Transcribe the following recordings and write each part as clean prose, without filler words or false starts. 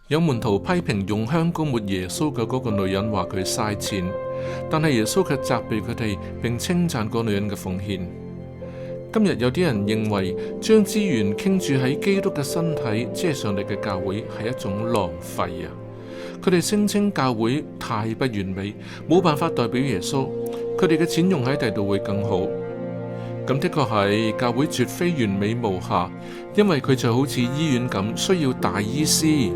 有門徒批評用香膏抹耶穌嘅嗰個女人，話佢嘥錢，但係耶穌卻責備佢哋，並稱讚嗰女人嘅奉獻。今日有啲人認為將資源傾注喺基督嘅身體，即係上帝嘅教會，係一種浪費啊！佢哋聲稱教會太不完美，冇辦法代表耶穌，佢哋嘅錢用喺第度會更好。咁的確係，教會絕非完美無瑕，因為佢就好似醫院咁，需要大醫師。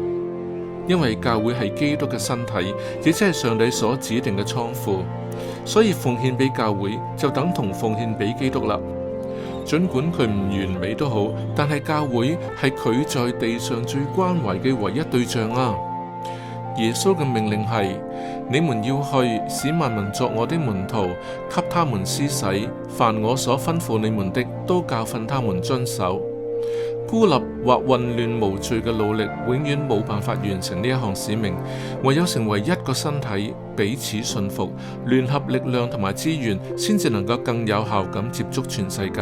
因為教會係基督嘅身體，亦即係上帝所指定嘅倉庫，所以奉獻俾教會就等同奉獻俾基督啦。盡管佢唔完美都好，但係教會係佢在地上最關懷嘅唯一對象啊！耶穌嘅命令係：你們要去，使萬民作我的門徒，給他們施洗，凡我所吩咐你們的，都教訓他們遵守。孤立或混亂無序嘅努力，永遠冇辦法完成呢一項使命。唯有成為一個身體，彼此信服，聯合力量同埋資源，先至能夠更有效咁接觸全世界。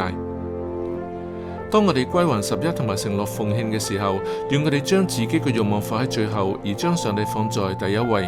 當我哋歸還11同埋承諾奉獻嘅時候，願我哋將自己嘅慾望放喺最後，而將上帝放在第一位。